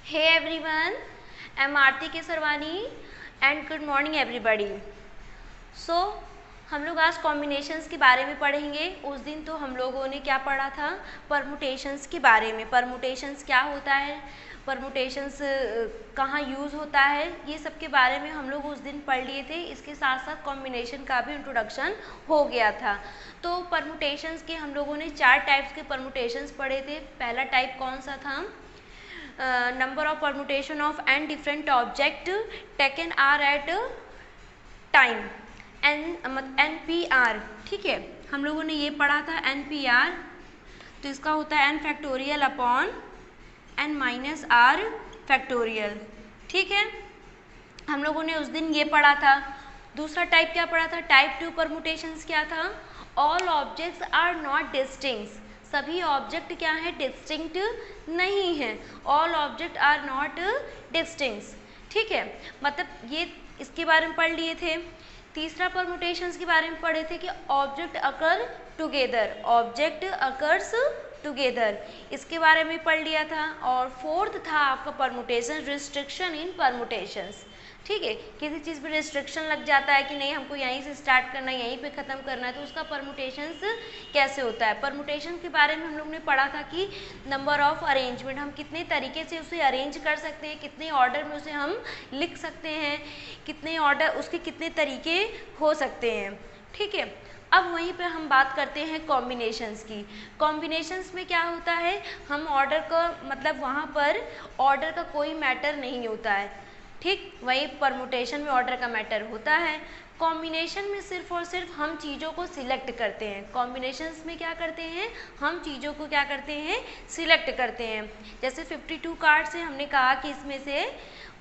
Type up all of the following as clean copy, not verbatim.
Hey everyone, I'm Aarti Kesarwani and good morning everybody. So हम लोग आज combinations के बारे में पढ़ेंगे। उस दिन तो हम लोगों ने क्या पढ़ा था, परमुटेशंस के बारे में। परमुटेशंस क्या होता है, परमुटेशंस कहाँ यूज़ होता है, ये सब के बारे में हम लोग उस दिन पढ़ लिए थे। इसके साथ साथ कॉम्बिनेशन का भी इंट्रोडक्शन हो गया था। तो परमुटेशंस के हम लोगों ने 4 टाइप्स के परमुटेशंस पढ़े थे। पहला टाइप कौन सा था, number of permutation of n different object taken r at time, NPR। ठीक है, हम लोगों ने ये पढ़ा था NPR। तो इसका होता है n factorial upon n minus r factorial. ठीक है, हम लोगों ने उस दिन ये पढ़ा था। दूसरा टाइप क्या पढ़ा था, टाइप 2 परमुटेशंस क्या था, all objects are not distinct. सभी ऑब्जेक्ट क्या है, डिस्टिंक्ट नहीं है। All object are not distinct. ठीक है, मतलब ये इसके बारे में पढ़ लिए थे। तीसरा परमुटेशंस के बारे में पढ़े थे कि ऑब्जेक्ट अकर टुगेदर, ऑब्जेक्ट अकर्स टुगेदर, इसके बारे में पढ़ लिया था। और फोर्थ था आपका परमुटेशन, रिस्ट्रिक्शन इन परमुटेशंस। ठीक है, किसी चीज़ पे रिस्ट्रिक्शन लग जाता है कि नहीं हमको यहीं से स्टार्ट करना है, यहीं पे ख़त्म करना है, तो उसका परमुटेशंस कैसे होता है। परमुटेशन के बारे में हम लोग ने पढ़ा था कि नंबर ऑफ अरेंजमेंट, हम कितने तरीके से उसे अरेंज कर सकते हैं, कितने ऑर्डर में उसे हम लिख सकते हैं, कितने ऑर्डर उसके कितने तरीके हो सकते हैं। ठीक है, अब वहीं पे हम बात करते हैं कॉम्बिनेशंस की। कॉम्बिनेशंस में क्या होता है, हम ऑर्डर का मतलब वहाँ पर ऑर्डर का कोई मैटर नहीं होता है। ठीक, वही परमुटेशन में ऑर्डर का मैटर होता है। कॉम्बिनेशन में सिर्फ और सिर्फ हम चीज़ों को सिलेक्ट करते हैं। कॉम्बिनेशंस में क्या करते हैं, हम चीज़ों को क्या करते हैं, सिलेक्ट करते हैं। जैसे 52 कार्ड्स हैं, हमने कहा कि इसमें से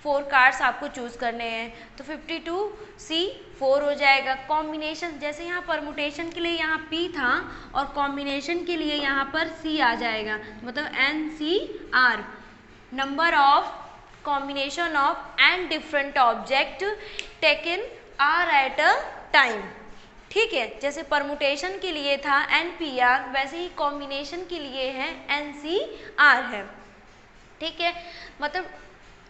4 कार्ड्स आपको चूज़ करने हैं, तो 52C4 हो जाएगा। कॉम्बिनेशन जैसे यहाँ परमुटेशन के लिए यहाँ P था और कॉम्बिनेशन के लिए यहाँ पर C आ जाएगा, मतलब NCR, number of combination of n different object taken r at a time। ठीक है, जैसे परमुटेशन के लिए था NPR, वैसे ही कॉम्बिनेशन के लिए है NCR है। ठीक है, मतलब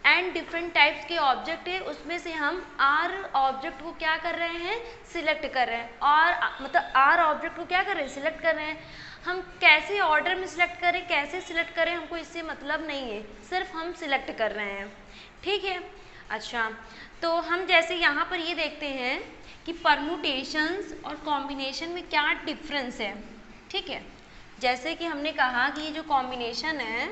n डिफरेंट टाइप्स के ऑब्जेक्ट है, उसमें से हम r ऑब्जेक्ट को क्या कर रहे हैं, सिलेक्ट कर रहे हैं। और मतलब r ऑब्जेक्ट को क्या कर रहे हैं, सिलेक्ट कर रहे हैं। हम कैसे ऑर्डर में सिलेक्ट करें, कैसे सिलेक्ट करें, हमको इससे मतलब नहीं है, सिर्फ हम सिलेक्ट कर रहे हैं। ठीक है, अच्छा, तो हम जैसे यहाँ पर ये देखते हैं कि परमुटेशंस और कॉम्बिनेशन में क्या डिफरेंस है। ठीक है, जैसे कि हमने कहा कि ये जो कॉम्बिनेशन है,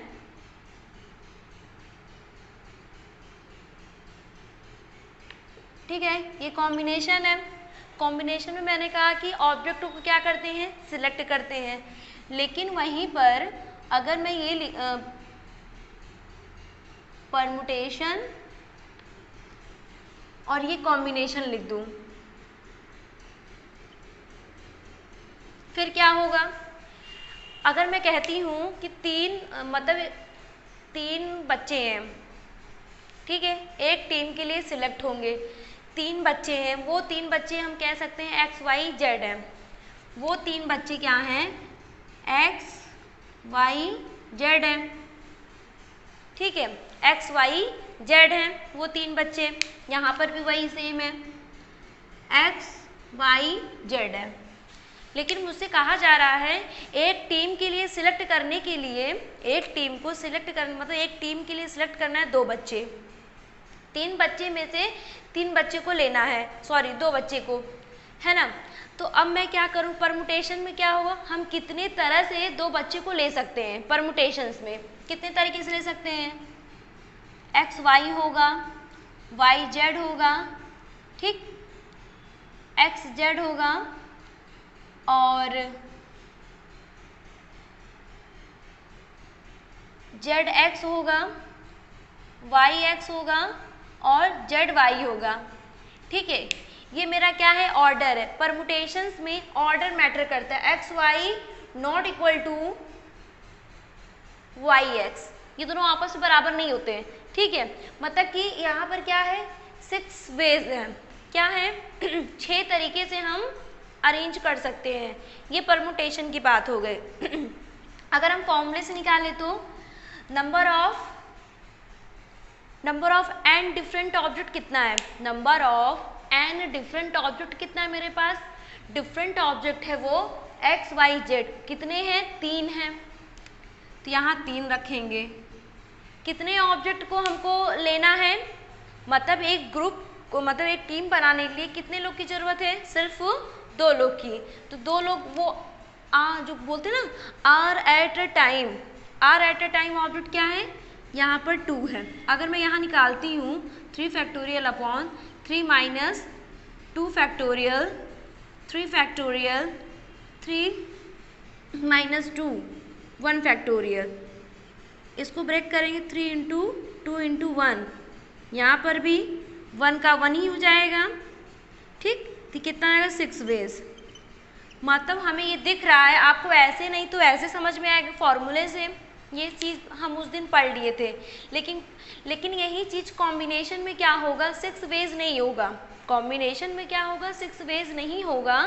ठीक है, ये कॉम्बिनेशन है। कॉम्बिनेशन में मैंने कहा कि ऑब्जेक्ट को क्या करते हैं, सिलेक्ट करते हैं। लेकिन वहीं पर अगर मैं ये परमुटेशन और ये कॉम्बिनेशन लिख दूं, फिर क्या होगा। अगर मैं कहती हूँ कि 3 बच्चे हैं, ठीक है, एक टीम के लिए सिलेक्ट होंगे, 3 बच्चे हैं, वो 3 बच्चे हम कह सकते हैं XYZ हैं। वो 3 बच्चे क्या हैं, XYZ हैं। ठीक है, XYZ हैं वो 3 बच्चे। यहाँ पर भी वही सेम है, XYZ है। लेकिन मुझसे कहा जा रहा है एक टीम के लिए सिलेक्ट करने के लिए, एक टीम को सिलेक्ट करना मतलब एक टीम के लिए सिलेक्ट करना है 2 बच्चे। 3 बच्चे में से 3 बच्चे को लेना है, सॉरी 2 बच्चे को, है ना। तो अब मैं क्या करूं, परमुटेशन में क्या होगा, हम कितने तरह से 2 बच्चे को ले सकते हैं। परमुटेशंस में कितने तरीके से ले सकते हैं, XY होगा, YZ होगा, ठीक, XZ होगा और ZX होगा, YX होगा और ZY होगा। ठीक है, ये मेरा क्या है, ऑर्डर है। परमुटेशंस में ऑर्डर मैटर करता है। XY not equal to YX, ये दोनों आपस में बराबर नहीं होते हैं। ठीक है, मतलब कि यहाँ पर क्या है, 6 वेज है, क्या है 6 तरीके से हम अरेंज कर सकते हैं। ये परमुटेशन की बात हो गई। अगर हम फॉर्मूले से निकालें तो number of number of N different object कितना है, number of N different object कितना है मेरे पास, डिफरेंट ऑब्जेक्ट है वो एक्स वाई जेड, कितने हैं, 3 हैं, तो यहाँ 3 रखेंगे। कितने ऑब्जेक्ट को हमको लेना है, मतलब एक ग्रुप को, मतलब एक टीम बनाने के लिए कितने लोग की जरूरत है, सिर्फ 2 लोग की, तो 2 लोग वो जो बोलते हैं ना r at a time, r at a time object क्या है, यहाँ पर 2 है। अगर मैं यहाँ निकालती हूँ 3 factorial upon 3 minus 2 factorial, 3 factorial, 3 minus 2 1 factorial, इसको ब्रेक करेंगे 3 इंटू 2 इंटू 1, यहाँ पर भी 1 का 1 ही हो जाएगा, ठीक, तो कितना आएगा 6 वेज। मतलब हमें ये दिख रहा है, आपको ऐसे नहीं तो ऐसे समझ में आएगा फॉर्मूले से, ये चीज़ हम उस दिन पढ़ लिए थे, लेकिन यही चीज़ कॉम्बिनेशन में क्या होगा, 6 वेज नहीं होगा, कॉम्बिनेशन में क्या होगा, 6 वेज नहीं होगा,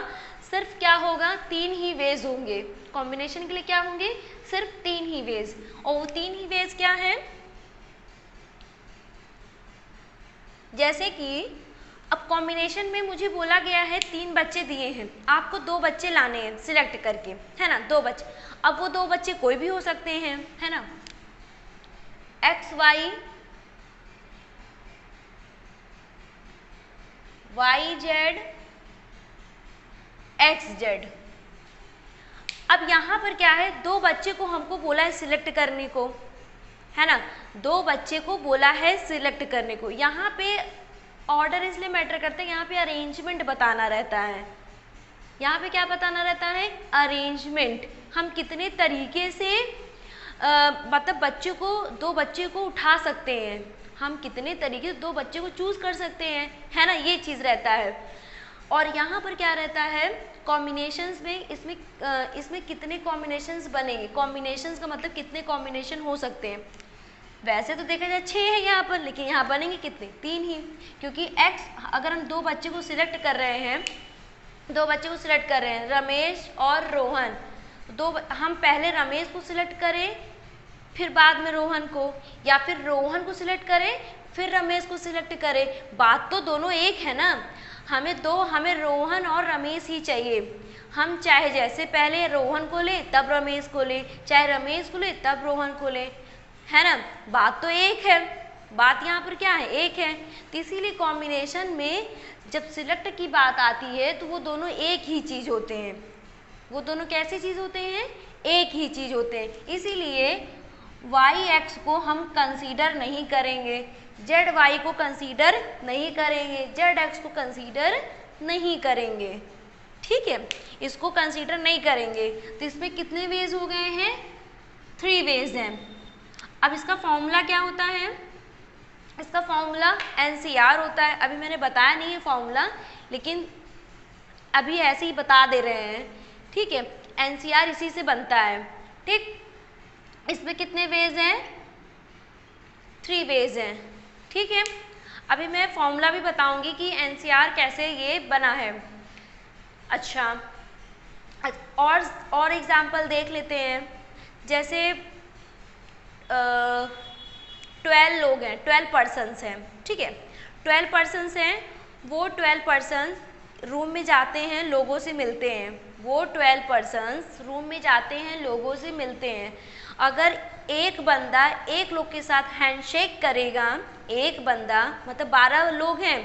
सिर्फ क्या होगा, 3 ही वेज होंगे, कॉम्बिनेशन के लिए क्या होंगे, सिर्फ 3 ही वेज, और वो 3 ही वेज क्या है, जैसे कि अब कॉम्बिनेशन में मुझे बोला गया है 3 बच्चे दिए हैं, आपको 2 बच्चे लाने हैं सिलेक्ट करके, है ना, 2 बच्चे, अब वो 2 बच्चे कोई भी हो सकते हैं, है ना, X Y, Y Z, X Z. अब यहाँ पर क्या है, 2 बच्चे को हमको बोला है सिलेक्ट करने को, है ना, 2 बच्चे को बोला है सिलेक्ट करने को, यहाँ पे ऑर्डर इसलिए मैटर करता है, यहाँ पे अरेंजमेंट बताना रहता है, यहाँ पे क्या बताना रहता है, अरेंजमेंट, हम कितने तरीके से मतलब बच्चे को, 2 बच्चे को उठा सकते हैं, हम कितने तरीके से 2 बच्चे को चूज कर सकते हैं, है ना, ये चीज़ रहता है। और यहाँ पर क्या रहता है, कॉम्बिनेशंस में, इसमें कितने कॉम्बिनेशंस बनेंगे, कॉम्बिनेशंस का मतलब कितने कॉम्बिनेशन हो सकते हैं, वैसे तो देखा जाए 6 है यहाँ पर, लेकिन यहाँ बनेंगे कितने, 3 ही, क्योंकि x, अगर हम 2 बच्चे को सिलेक्ट कर रहे हैं, 2 बच्चे को सिलेक्ट कर रहे हैं, रमेश और रोहन, हम पहले रमेश को सिलेक्ट करें फिर बाद में रोहन को, या फिर रोहन को सिलेक्ट करें फिर रमेश को सिलेक्ट करें, बात तो दोनों एक है ना, हमें रोहन और रमेश ही चाहिए, हम चाहे जैसे पहले रोहन को ले तब रमेश को ले, चाहे रमेश को ले तब रोहन को ले, है ना, बात तो एक है, बात यहाँ पर क्या है, एक है, तो इसीलिए कॉम्बिनेशन में जब सिलेक्ट की बात आती है तो वो दोनों एक ही चीज़ होते हैं, वो दोनों कैसी चीज़ होते हैं, एक ही चीज़ होते हैं, इसीलिए वाई एक्स को हम कंसीडर नहीं करेंगे, जेड वाई को कंसीडर नहीं करेंगे, जेड एक्स को कंसीडर नहीं करेंगे, ठीक है, इसको कंसीडर नहीं करेंगे, तो इसमें कितने वेज हो गए हैं, 3 वेज हैं। अब इसका फॉर्मूला क्या होता है, इसका फॉर्मूला एनसीआर होता है, अभी मैंने बताया नहीं है फॉर्मूला, लेकिन अभी ऐसे ही बता दे रहे हैं, ठीक है, एनसीआर इसी से बनता है, ठीक, इसमें कितने वेज हैं, 3 वेज हैं, ठीक है। अभी मैं फॉर्मूला भी बताऊंगी कि एनसीआर कैसे ये बना है। अच्छा, और एग्जाम्पल देख लेते हैं, जैसे 12 लोग हैं, 12 पर्सन्स हैं, ठीक है, 12 पर्सन्स हैं, वो 12 पर्सन्स रूम में जाते हैं, लोगों से मिलते हैं, वो 12 पर्सन्स रूम में जाते हैं, लोगों से मिलते हैं, अगर एक बंदा एक लोग के साथ हैंडशेक करेगा, एक बंदा मतलब 12 लोग हैं,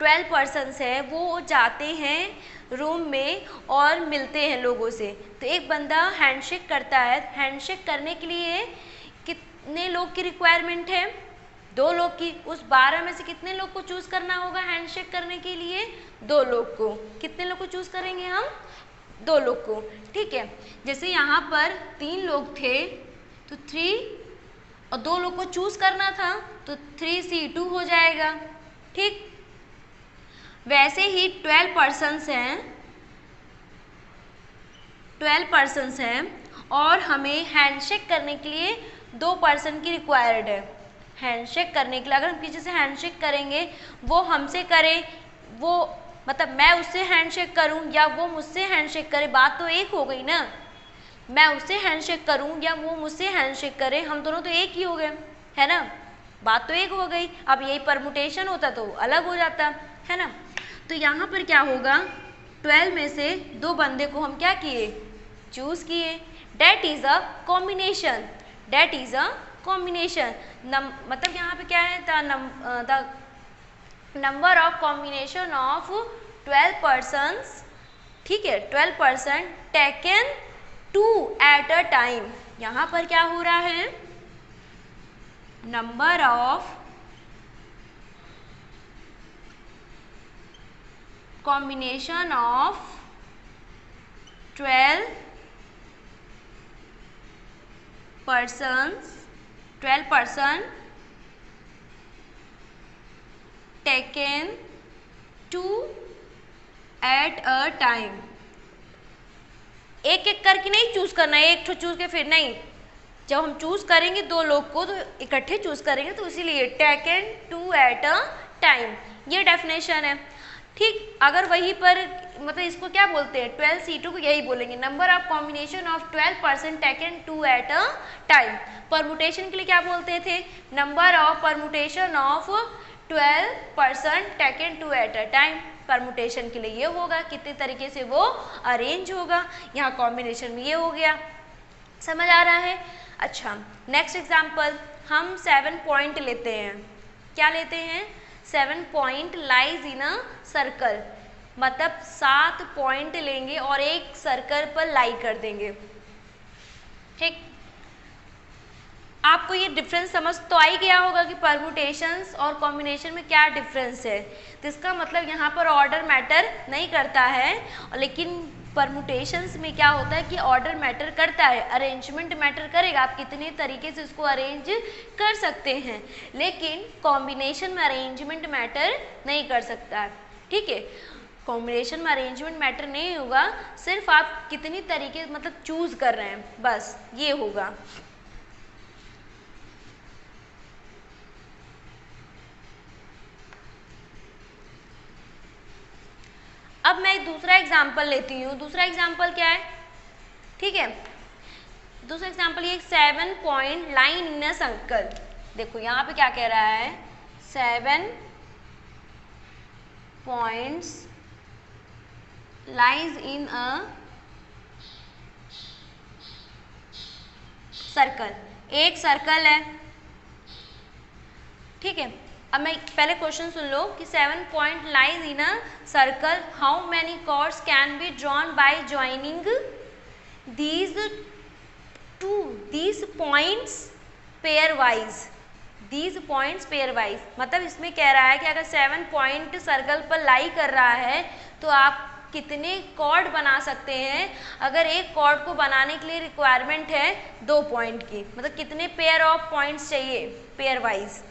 12 पर्सन्स हैं, वो जाते हैं रूम में और मिलते हैं लोगों से, तो एक बंदा हैंडशेक करता है, हैंडशेक करने के लिए कितने लोग की रिक्वायरमेंट है, 2 लोग की, उस 12 में से कितने लोग को चूज करना होगा हैंडशेक करने के लिए, 2 लोग को, कितने लोग को चूज करेंगे हम, 2 लोग को, ठीक है। जैसे यहाँ पर 3 लोग थे तो 3 और 2 लोग को चूज करना था तो 3C2 हो जाएगा, ठीक। वैसे ही 12 पर्सन्स हैं, 12 पर्सन्स हैं और हमें हैंडशेक करने के लिए 2 पर्सन की रिक्वायर्ड है, हैंडशेक करने के लिए अगर हम किसी से हैंडशेक करेंगे, वो हमसे करे, वो मतलब मैं उससे हैंडशेक करूं या वो मुझसे हैंडशेक करे, बात तो एक हो गई ना, मैं उससे हैंडशेक करूं या वो मुझसे हैंडशेक करे, हम दोनों तो एक ही हो गए, है ना, बात तो एक हो गई। अब यही परमुटेशन होता तो अलग हो जाता, है ना। तो यहाँ पर क्या होगा, 12 में से 2 बंदे को हम क्या किए, चूज किए। That is a combination, that is a combination. मतलब यहाँ पे क्या है, the number of combination of 12 persons, ठीक है, 12 person taken 2 at a time. यहाँ पर क्या हो रहा है, number of combination of 12 persons, 12 person taken 2 at a time। एक एक करके नहीं चूज करना है, एक तो चूज के फिर नहीं, जब हम चूज करेंगे 2 लोग को तो इकट्ठे चूज करेंगे, तो इसीलिए टेकन 2 एट अ टाइम, ये डेफिनेशन है। ठीक, अगर वहीं पर मतलब इसको क्या बोलते हैं, 12C2 को यही बोलेंगे, number of combination of 12 person taken 2 at a time. Permutation के लिए क्या बोलते थे, number of permutation of 12 person taken 2 at a time. Permutation के लिए ये होगा कितने तरीके से वो अरेंज होगा, यहाँ कॉम्बिनेशन में ये हो गया। समझ आ रहा है। अच्छा, नेक्स्ट एग्जाम्पल हम 7 पॉइंट लेते हैं। क्या लेते हैं, 7 point lies in a circle, मतलब 7 पॉइंट लेंगे और एक सर्कल पर लाई कर देंगे। ठीक, आपको ये डिफरेंस समझ तो आ ही गया होगा कि परमुटेशंस और कॉम्बिनेशन में क्या डिफरेंस है। तो इसका मतलब यहाँ पर ऑर्डर मैटर नहीं करता है, लेकिन परमुटेशंस में क्या होता है कि ऑर्डर मैटर करता है, अरेंजमेंट मैटर करेगा, आप कितने तरीके से इसको अरेंज कर सकते हैं। लेकिन कॉम्बिनेशन में अरेंजमेंट मैटर नहीं कर सकता है। ठीक है, कॉम्बिनेशन में अरेंजमेंट मैटर नहीं होगा, सिर्फ आप कितनी तरीके मतलब चूज कर रहे हैं, बस ये होगा। अब मैं दूसरा एग्जाम्पल लेती हूँ। दूसरा एग्जाम्पल क्या है, ठीक है, दूसरा एग्जाम्पल ये 7 point line in a circle. देखो यहाँ पे क्या कह रहा है, 7 points lies in a circle, एक सर्कल है। ठीक है, अब मैं पहले क्वेश्चन सुन लो कि 7 point lies in a circle, how many chords can be drawn by joining these points pair wise, these points pair wise. मतलब इसमें कह रहा है कि अगर 7 पॉइंट सर्कल पर लाई कर रहा है तो आप कितने कॉर्ड बना सकते हैं। अगर एक कॉर्ड को बनाने के लिए रिक्वायरमेंट है 2 पॉइंट की, मतलब कितने पेयर ऑफ पॉइंट्स चाहिए, पेयर वाइज।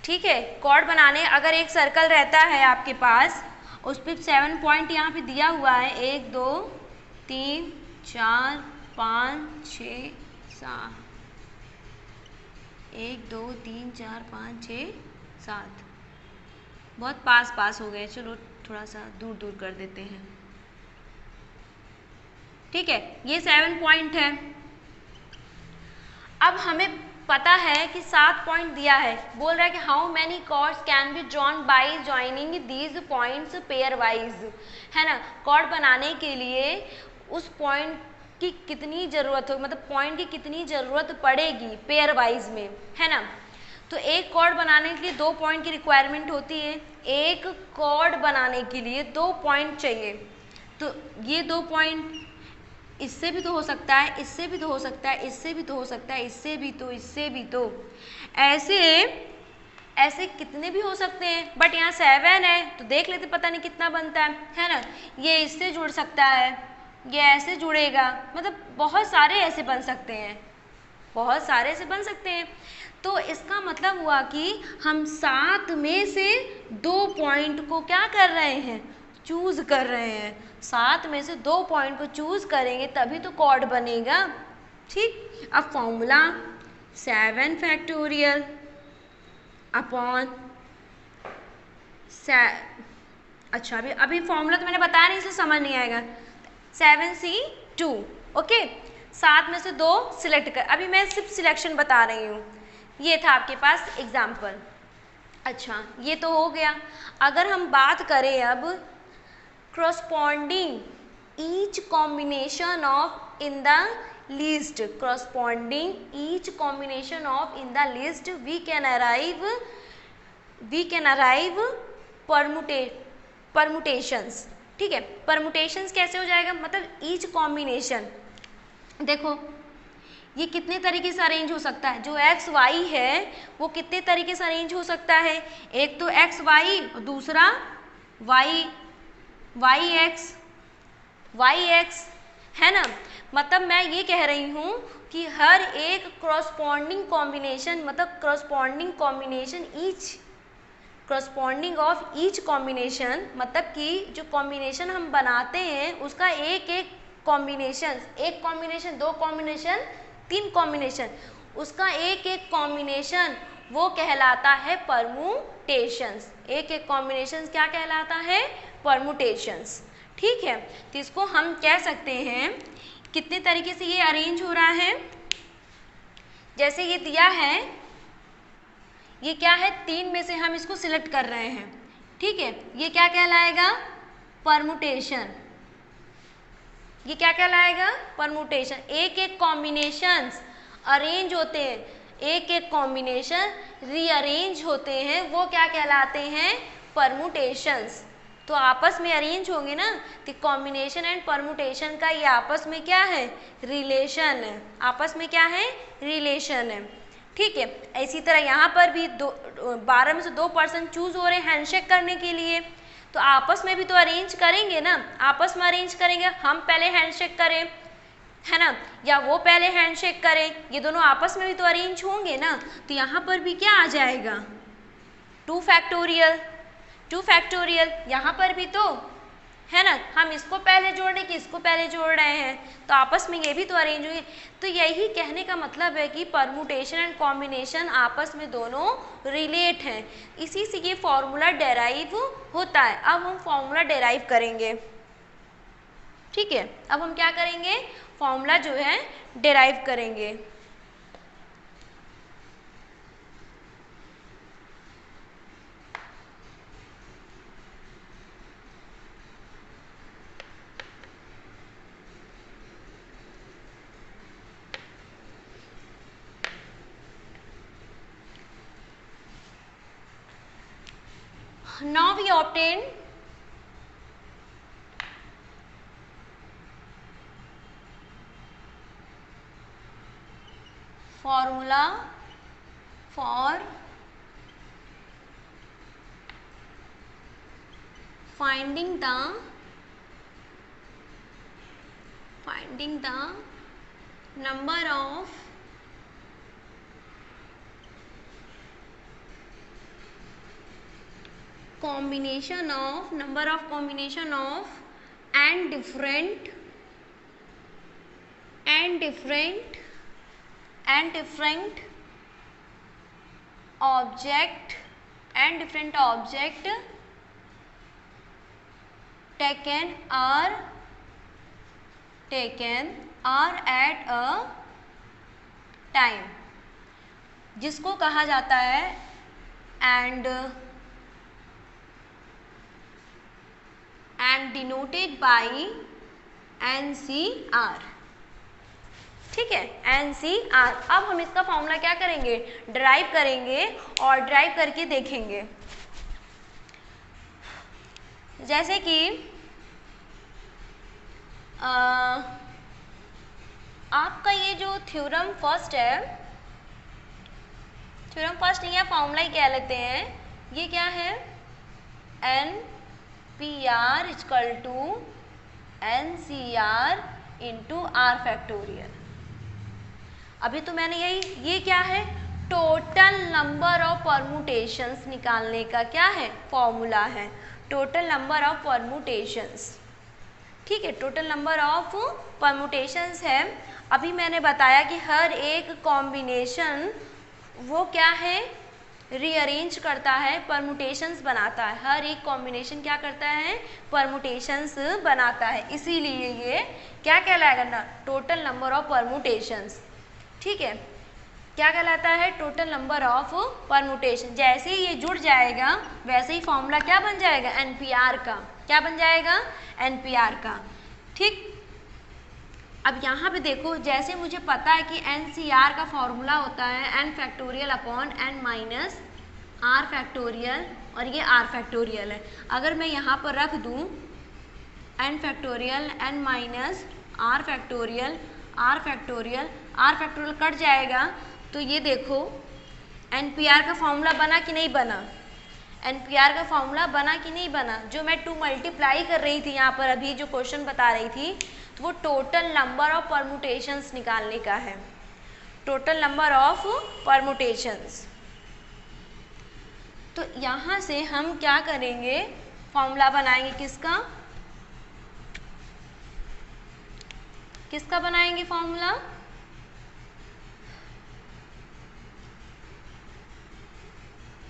ठीक है, कॉर्ड बनाने अगर एक सर्कल रहता है आपके पास, उस पर 7 पॉइंट यहाँ पे दिया हुआ है, 1 2 3 4 5 6 7, 1 2 3 4 5 6 7, बहुत पास पास हो गए, चलो थोड़ा सा दूर दूर कर देते हैं। ठीक है, ये 7 पॉइंट है। अब हमें पता है कि 7 पॉइंट दिया है, बोल रहा है कि how many chords can be drawn by joining these points pair wise, है ना। कॉर्ड बनाने के लिए उस पॉइंट की कितनी ज़रूरत हो, मतलब पॉइंट की कितनी ज़रूरत पड़ेगी पेयर वाइज में, है ना। तो एक कॉर्ड बनाने के लिए 2 पॉइंट की रिक्वायरमेंट होती है, एक कॉर्ड बनाने के लिए 2 पॉइंट चाहिए। तो ये 2 पॉइंट इससे भी तो हो सकता है, इससे भी तो हो सकता है, इससे भी तो हो सकता है, इससे भी तो, इससे भी तो, ऐसे ऐसे कितने भी हो सकते हैं। बट यहाँ 7 है तो देख लेते पता नहीं कितना बनता है ना। ये इससे जुड़ सकता है, ये ऐसे जुड़ेगा, मतलब बहुत सारे ऐसे बन सकते हैं, बहुत सारे ऐसे बन सकते हैं। तो इसका मतलब हुआ कि हम 7 में से 2 पॉइंट को क्या कर रहे हैं, चूज कर रहे हैं। 7 में से 2 पॉइंट को चूज करेंगे तभी तो कॉर्ड बनेगा। ठीक, अब फॉर्मूला 7 फैक्टोरियल अपॉन अच्छा अभी फॉर्मूला तो मैंने बताया नहीं, इसलिए समझ नहीं आएगा। 7C2, okay. 7 में से 2 सिलेक्ट कर, अभी मैं सिर्फ सिलेक्शन बता रही हूँ ये था आपके पास एग्जाम्पल। अच्छा, ये तो हो गया। अगर हम बात करें अब corresponding each combination of in the list, corresponding each combination of in the list we can arrive permutations। ठीक है, permutations कैसे हो जाएगा, मतलब each combination, देखो ये कितने तरीके से अरेंज हो सकता है। जो एक्स वाई है वो कितने तरीके से अरेंज हो सकता है, एक तो एक्स वाई और दूसरा वाई एक्स, है ना। मतलब मैं ये कह रही हूँ कि हर एक corresponding कॉम्बिनेशन, मतलब corresponding ऑफ ईच कॉम्बिनेशन, मतलब कि जो कॉम्बिनेशन हम बनाते हैं उसका एक कॉम्बिनेशन, दो कॉम्बिनेशन, तीन कॉम्बिनेशन, उसका एक कॉम्बिनेशन वो कहलाता है परमुटेशंस। एक कॉम्बिनेशन क्या कहलाता है, परमुटेशंस। ठीक है, तो इसको हम कह सकते हैं कितने तरीके से ये अरेंज हो रहा है। जैसे ये दिया है, ये क्या है, तीन में से हम इसको सिलेक्ट कर रहे हैं। ठीक है, ये क्या कहलाएगा, परमुटेशन। ये क्या कहलाएगा, परमुटेशन। एक कॉम्बिनेशंस अरेंज होते हैं, एक कॉम्बिनेशन रीअरेंज होते हैं, वो क्या कहलाते हैं, परमुटेशंस। तो आपस में अरेंज होंगे ना, तो कॉम्बिनेशन एंड परमुटेशन का ये आपस में क्या है, रिलेशन है। आपस में क्या है, रिलेशन है। ठीक है, इसी तरह यहाँ पर भी 12 में से 2 पर्सन चूज हो रहे हैं हैंडशेक करने के लिए, तो आपस में भी तो अरेंज करेंगे ना, आपस में अरेंज करेंगे। हम पहले हैंडशेक करें, है ना, या वो पहले हैंडशेक करें, ये दोनों आपस में भी तो अरेंज होंगे ना। तो यहाँ पर भी क्या आ जाएगा, 2 फैक्टोरियल, यहाँ पर भी तो है ना, हम इसको पहले जोड़ रहे कि इसको पहले जोड़ रहे हैं, तो आपस में ये भी तो अरेंज हुए। तो यही कहने का मतलब है कि परमुटेशन एंड कॉम्बिनेशन आपस में दोनों रिलेट हैं, इसी से ये फॉर्मूला डेराइव होता है। अब हम फॉर्मूला डेराइव करेंगे। ठीक है, अब हम क्या करेंगे, फॉर्मूला जो है डेराइव करेंगे। Now we obtain formula for finding the number of combination of and different object taken are at a time, जिसको कहा जाता है and denoted by NCR। ठीक है, NCR। अब हम इसका फॉर्मूला क्या करेंगे, ड्राइव करेंगे और ड्राइव करके देखेंगे। जैसे कि आपका ये जो थ्योरम फर्स्ट है, थ्योरम फर्स्ट या फॉर्मूला ही कह लेते हैं, ये क्या है, NPR equal to NCR into R factorial. अभी तो मैंने ये क्या है, टोटल नंबर ऑफ परमुटेशंस निकालने का क्या है, फॉर्मूला है, टोटल नंबर ऑफ परमुटेशंस। ठीक है, टोटल नंबर ऑफ परमुटेशंस है। अभी मैंने बताया कि हर एक कॉम्बिनेशन वो क्या है, रीअरेंज करता है, परमुटेशंस बनाता है। हर एक कॉम्बिनेशन क्या करता है, परमुटेशंस बनाता है, इसीलिए ये क्या कहलाएगा ना, टोटल नंबर ऑफ परमुटेशंस। ठीक है, क्या कहलाता है, टोटल नंबर ऑफ परमुटेशन। जैसे ही ये जुड़ जाएगा वैसे ही फॉर्मूला क्या बन जाएगा, NPR का। क्या बन जाएगा, NPR का। ठीक, अब यहाँ पे देखो, जैसे मुझे पता है कि NCR का फॉर्मूला होता है n factorial upon n minus r factorial, और ये r फैक्टोरियल है। अगर मैं यहाँ पर रख दूँ n factorial n minus r factorial r factorial cut जाएगा, तो ये देखो NPR का फॉर्मूला बना कि नहीं बना, NPR का फॉर्मूला बना कि नहीं बना। जो मैं 2 मल्टीप्लाई कर रही थी यहाँ पर अभी, जो क्वेश्चन बता रही थी, तो वो टोटल नंबर ऑफ परमुटेशंस निकालने का है, टोटल नंबर ऑफ परमुटेशंस। तो यहाँ से हम क्या करेंगे, फॉर्मूला बनाएंगे, किसका बनाएंगे formula,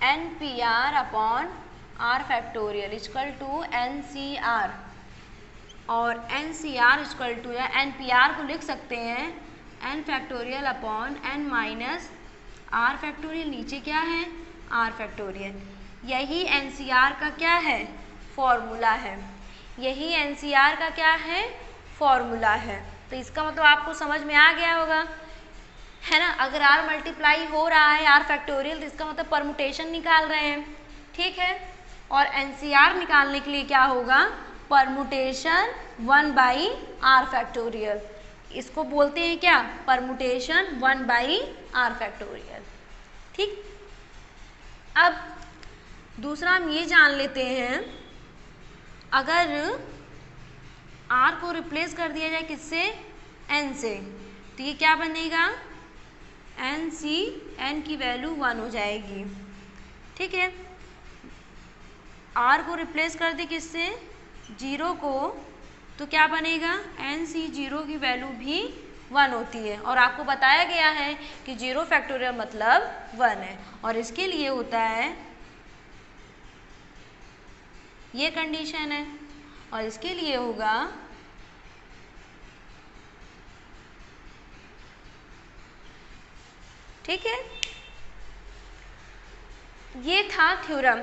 NPR upon r factorial equal to NCR, और NCR इक्वल टू, या NPR को लिख सकते हैं n factorial upon n minus r factorial, नीचे क्या है r फैक्टोरियल। यही NCR का क्या है, फॉर्मूला है, यही NCR का क्या है, फॉर्मूला है। तो इसका मतलब आपको समझ में आ गया होगा, है ना। अगर r मल्टीप्लाई हो रहा है r फैक्टोरियल, तो इसका मतलब परमुटेशन निकाल रहे हैं, ठीक है। और NCR निकालने के लिए क्या होगा, परमुटेशन 1/r फैक्टोरियल, इसको बोलते हैं क्या, परमुटेशन 1/r फैक्टोरियल। ठीक, अब दूसरा हम ये जान लेते हैं, अगर r को रिप्लेस कर दिया जाए किससे, n से, तो ये क्या बनेगा, n की वैल्यू 1 हो जाएगी, ठीक है। r को रिप्लेस कर दे किससे, 0 को, तो क्या बनेगा, NC0 की वैल्यू भी 1 होती है, और आपको बताया गया है कि 0 फैक्टोरियल मतलब 1 है, और इसके लिए होता है ये कंडीशन है, और इसके लिए होगा ठीक है। ये था थ्योरम।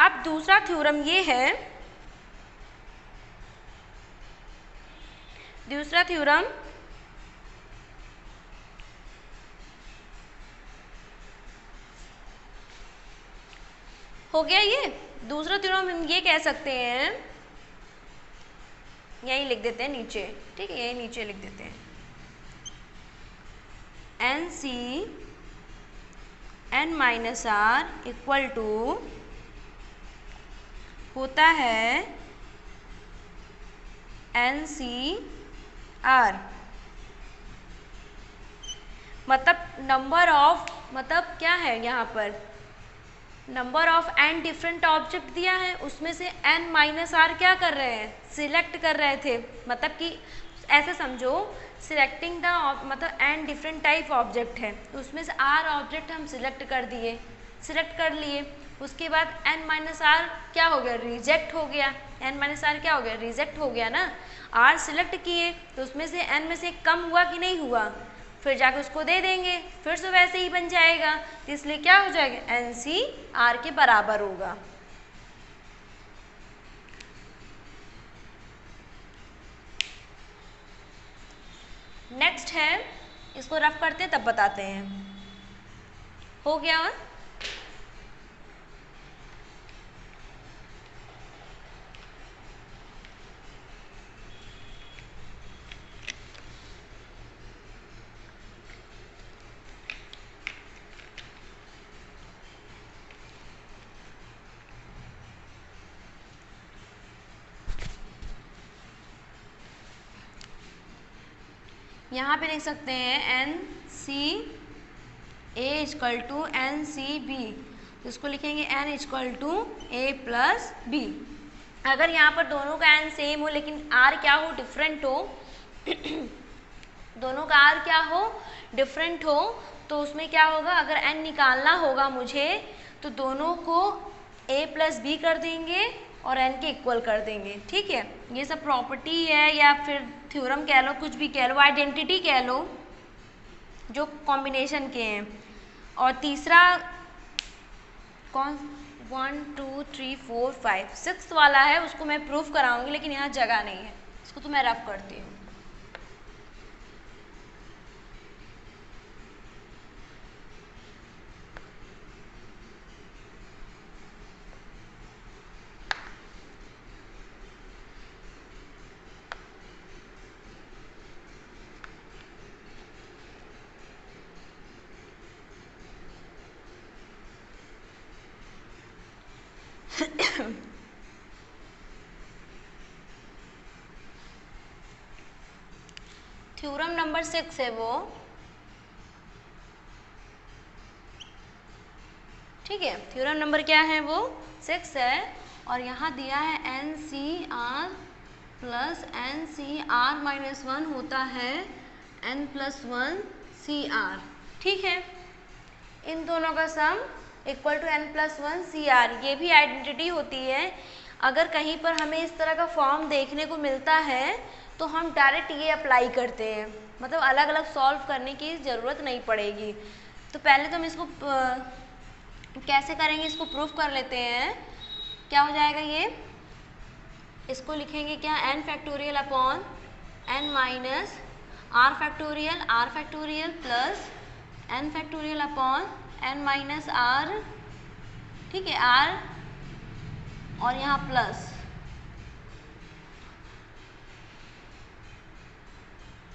अब दूसरा थ्योरम ये है, दूसरा थ्योरम हो गया, ये दूसरा थ्योरम हम ये कह सकते हैं, यही लिख देते हैं नीचे, ठीक है, यही नीचे लिख देते हैं, NC n minus r equal to होता है NCR, मतलब नंबर ऑफ, मतलब क्या है यहाँ पर, number of n different object दिया है, उसमें से n माइनस r क्या कर रहे हैं, सिलेक्ट कर रहे थे। मतलब कि ऐसे समझो, सिलेक्टिंग द, मतलब n डिफरेंट टाइप ऑब्जेक्ट है, उसमें से r ऑब्जेक्ट हम सिलेक्ट कर दिए, सिलेक्ट कर लिए, उसके बाद n माइनस r क्या हो गया, रिजेक्ट हो गया, n माइनस r क्या हो गया, रिजेक्ट हो गया ना। r सिलेक्ट किए तो उसमें से n में से कम हुआ कि नहीं हुआ, फिर जाकर उसको दे देंगे, फिर से वैसे ही बन जाएगा, तो इसलिए क्या हो जाएगा, NC R के बराबर होगा। नेक्स्ट है, इसको रफ करते हैं तब बताते हैं, हो गया। यहाँ पे लिख सकते हैं NC A equal to NCB, इसको लिखेंगे n equal to A plus B। अगर यहाँ पर दोनों का n सेम हो लेकिन r क्या हो, डिफरेंट हो दोनों का r क्या हो, डिफरेंट हो, तो उसमें क्या होगा, अगर n निकालना होगा मुझे, तो दोनों को a प्लस b कर देंगे और n के इक्वल कर देंगे, ठीक है। ये सब प्रॉपर्टी है, या फिर थ्योरम कह लो, कुछ भी कह लो, आइडेंटिटी कह लो, जो कॉम्बिनेशन के हैं। और तीसरा कौन 1 2 3 4 5 6 वाला है, उसको मैं प्रूफ कराऊंगी, लेकिन यहाँ जगह नहीं है, इसको तो मैं रफ करती हूँ। थ्योरम नंबर 6 है वो, ठीक है। थ्योरम नंबर क्या है वो 6 है, और यहाँ दिया है NCR प्लस NCR माइनस 1 होता है N+1 CR, ठीक है। इन दोनों का sum equal to N+1 CR, ये भी आइडेंटिटी होती है। अगर कहीं पर हमें इस तरह का फॉर्म देखने को मिलता है तो हम डायरेक्ट ये अप्लाई करते हैं, मतलब अलग अलग सॉल्व करने की ज़रूरत नहीं पड़ेगी। तो पहले तो हम इसको कैसे करेंगे, इसको प्रूफ कर लेते हैं। क्या हो जाएगा ये, इसको लिखेंगे क्या, n factorial upon n minus r factorial plus n factorial upon n minus r, ठीक है, r और यहाँ प्लस,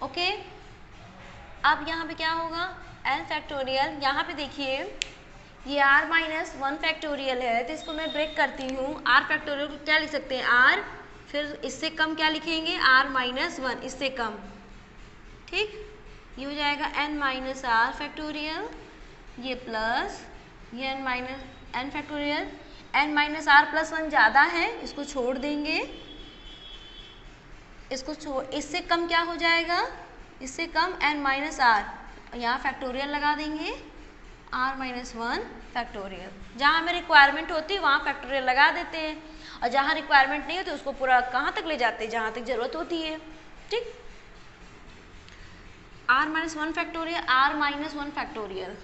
ओके। अब यहाँ पे क्या होगा, n फैक्टोरियल, यहाँ पे देखिए ये r माइनस 1 फैक्टोरियल है, तो इसको मैं ब्रेक करती हूँ। r फैक्टोरियल को क्या लिख सकते हैं, r, फिर इससे कम क्या लिखेंगे, r माइनस 1, इससे कम, ठीक। ये हो जाएगा n माइनस r फैक्टोरियल, ये प्लस ये n factorial, n minus r plus 1 ज़्यादा है, इसको छोड़ देंगे, इससे कम क्या हो जाएगा, इससे कम n माइनस r, यहाँ फैक्टोरियल लगा देंगे r माइनस 1 फैक्टोरियल। जहाँ हमें रिक्वायरमेंट होती है वहाँ फैक्टोरियल लगा देते हैं, और जहाँ रिक्वायरमेंट नहीं होती उसको पूरा कहाँ तक ले जाते हैं, जहाँ तक ज़रूरत होती है, ठीक। r minus 1 factorial, r minus 1 factorial,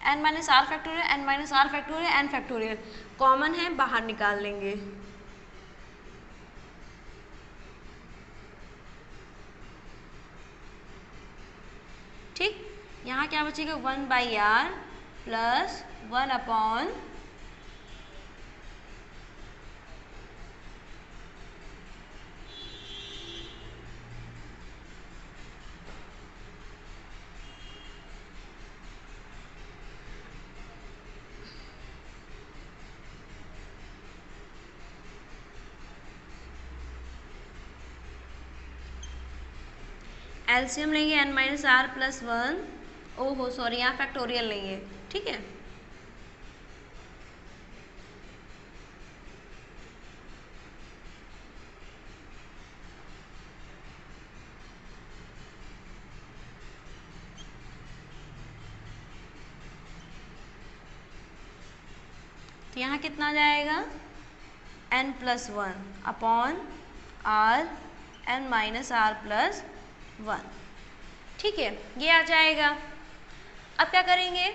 n minus r factorial, n minus r factorial, n factorial common है, बाहर निकाल लेंगे, ठीक। यहाँ क्या बचेगा, 1/r प्लस 1 अपॉन एलसीएम लेंगे n माइनस r प्लस 1, ओहो सॉरी यहाँ फैक्टोरियल लेंगे, ठीक है। तो यहाँ कितना जाएगा, n+1 upon r n minus r plus 1, ठीक है, ये आ जाएगा। अब क्या करेंगे,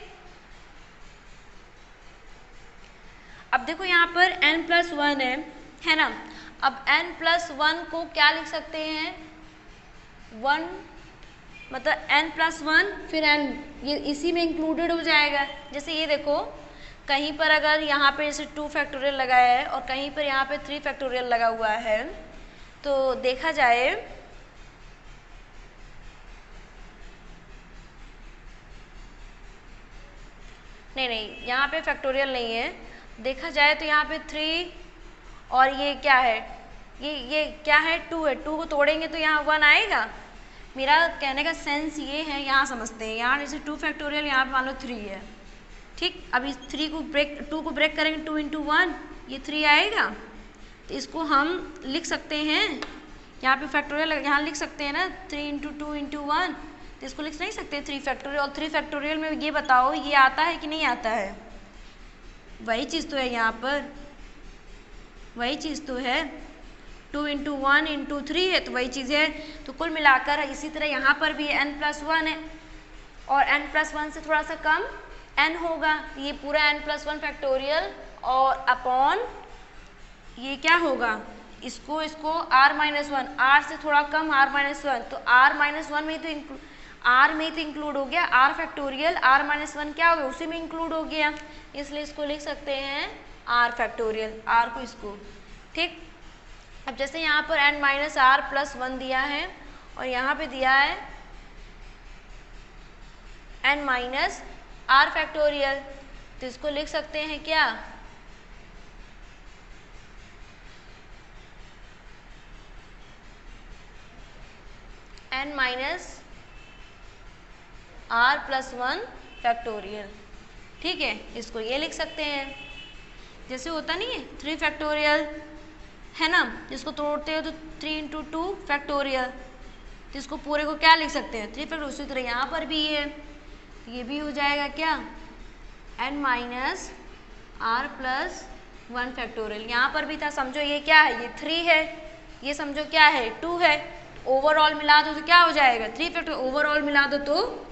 अब देखो यहाँ पर n+1 है ना। अब n+1 को क्या लिख सकते हैं, 1 मतलब n+1 फिर n, ये इसी में इंक्लूडेड हो जाएगा। जैसे ये देखो कहीं पर अगर यहाँ पे जैसे 2 फैक्टोरियल लगाया है और कहीं पर यहाँ पे 3 फैक्टोरियल लगा हुआ है, तो देखा जाए नहीं यहाँ पे फैक्टोरियल नहीं है, देखा जाए तो यहाँ पे 3 और ये क्या है, ये क्या है, 2 है, 2 को तोड़ेंगे तो यहाँ 1 आएगा। मेरा कहने का सेंस ये है, यहाँ समझते हैं, यहाँ जैसे 2 फैक्टोरियल यहाँ पे मान लो 3 है, ठीक। अब इस 2 को ब्रेक करेंगे, 2 × 1 ये 3 आएगा, तो इसको हम लिख सकते हैं, यहाँ पे फैक्टोरियल यहाँ लिख सकते हैं ना, 3 × 2 × 1, तो इसको लिख नहीं सकते 3 फैक्टोरियल। और 3 फैक्टोरियल में ये बताओ ये आता है कि नहीं आता है, वही चीज़ तो है यहाँ पर, वही चीज़ तो है, 2 × 1 × 3 है, तो वही चीज़ है। तो कुल मिलाकर इसी तरह यहाँ पर भी n+1 है, और n+1 से थोड़ा सा कम n होगा, ये पूरा n+1 फैक्टोरियल और अपॉन ये क्या होगा, इसको r-1, r से थोड़ा कम r-1, तो r-1 में तो r में तो इंक्लूड हो गया r फैक्टोरियल, r-1 क्या हो गया, उसी में इंक्लूड हो गया, इसलिए इसको लिख सकते हैं r फैक्टोरियल, r को इसको, ठीक। अब जैसे यहाँ पर n-r+1 दिया है और यहाँ पे दिया है n-r फैक्टोरियल, तो इसको लिख सकते हैं क्या, n-r+1 फैक्टोरियल, ठीक है। इसको ये लिख सकते हैं, जैसे होता नहीं है 3 फैक्टोरियल है ना, जिसको तोड़ते हो तो 3 × 2 फैक्टोरियल, तो इसको पूरे को क्या लिख सकते हैं 3 फैक्टोरियल। उसी तरह यहाँ पर भी ये भी हो जाएगा क्या, n-r+1 फैक्टोरियल। यहाँ पर भी था, समझो ये क्या है, ये 3 है, ये समझो क्या है 2 है, ओवरऑल मिला दो तो क्या हो जाएगा 3 फैक्टोरियल, ओवरऑल मिला दो तो